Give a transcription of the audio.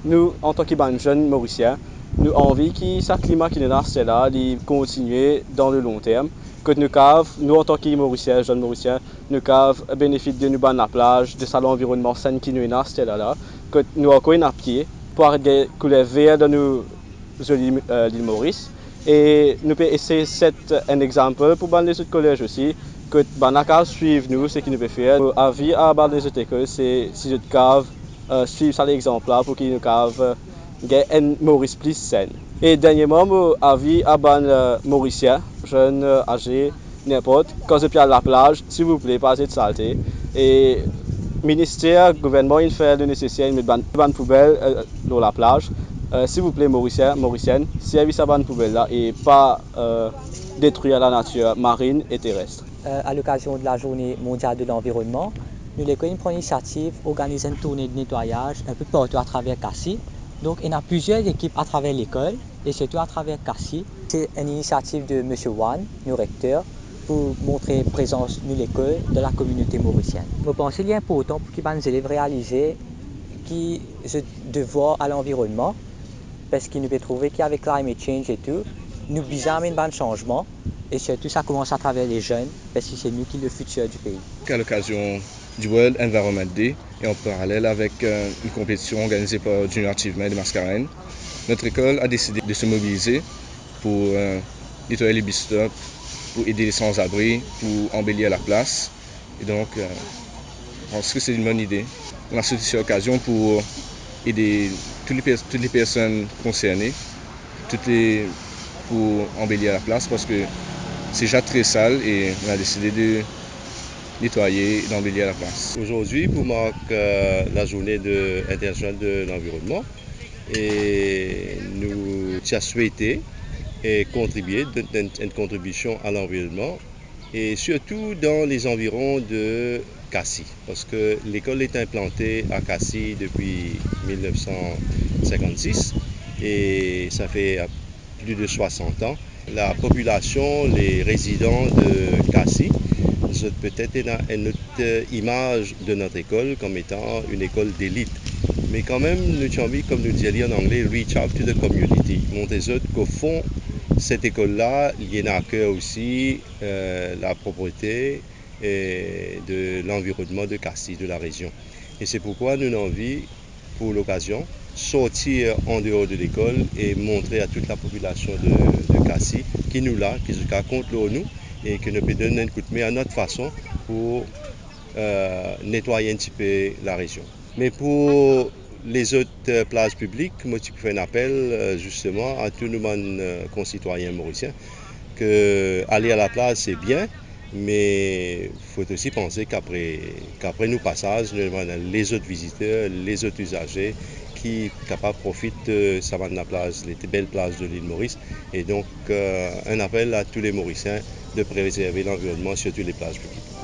nous, en tant que jeunes Mauriciens, nous avons envie que ce climat qui est là, de continuer dans le long terme. Que nous en tant que Mauriciens, jeunes Mauriciens, nous avons bénéficié de nous la plage, de l'environnement sain qui nous est là, que nous avons un pied pour des couleurs vertes dans nos l'île Maurice. Et nous pouvons essayer un exemple pour les autres collèges aussi, que nous suivre nous, ce qui nous peut faire. Avis à les autres écoles, c'est si je cave, suivre ça l'exemple là pour qu'ils nous cave un Maurice plus sain. Et dernièrement, avis à Mauriciens, jeunes, âgés, n'importe, quand je à la plage, s'il vous plaît, pas de saleté. Et ministère, gouvernement, il fait le nécessaire, il met une poubelle dans la plage. S'il vous plaît, Mauriciens, Mauriciennes, servez sa bonne poubelle là et pas détruire la nature marine et terrestre. À l'occasion de la journée mondiale de l'environnement, nous l'école prend l'initiative d'organiser une tournée de nettoyage un peu partout à travers Cassis. Donc il y a plusieurs équipes à travers l'école et surtout à travers Cassis. C'est une initiative de M. Wan, le recteur, pour montrer présence de l'école de la communauté mauricienne. Je pense qu'il est important pour que les élèves réalisent qu'ils ont devoir à l'environnement parce qu'ils nous peuvent trouver qu'avec climate change et tout, nous besoin d'un changement. Et surtout, ça commence à travers les jeunes, parce que c'est nous qui sommes le futur du pays. À l'occasion du World Environment Day, et en parallèle avec une compétition organisée par Junior Achievement de Mascareignes, notre école a décidé de se mobiliser pour nettoyer les bus-stops, pour aider les sans-abri, pour embellir la place. Et donc, je pense que c'est une bonne idée. On a saisi cette occasion pour aider toutes les personnes concernées, pour embellir la place, parce que c'est déjà très sale et on a décidé de nettoyer et d'embellir la place. Aujourd'hui, pour marquer la journée internationale de l'environnement, et nous avons souhaité contribuer, donner une contribution à l'environnement et surtout dans les environs de Cassis, parce que l'école est implantée à Cassis depuis 1956 et ça fait plus de 60 ans. La population, les résidents de Cassis, ont peut-être une autre image de notre école comme étant une école d'élite. Mais quand même, nous avons envie, comme nous disons en anglais, reach out to the community. Montrer qu'au fond, cette école-là, il y a à cœur aussi la propreté et de l'environnement de Cassis, de la région. Et c'est pourquoi nous avons envie, pour l'occasion, sortir en dehors de l'école et montrer à toute la population de Cassis qui nous l'a, qui se compte nous et qui nous peut donner un coup de main à notre façon pour nettoyer un petit peu la région. Mais pour les autres places publiques, moi je fais un appel justement à tous nos concitoyens mauriciens que aller à la plage c'est bien, mais il faut aussi penser qu'après nos passages, les autres visiteurs, les autres usagers qui profitent de la plage, les belles plages de l'île Maurice. Et donc un appel à tous les Mauriciens de préserver l'environnement, surtout les plages publiques.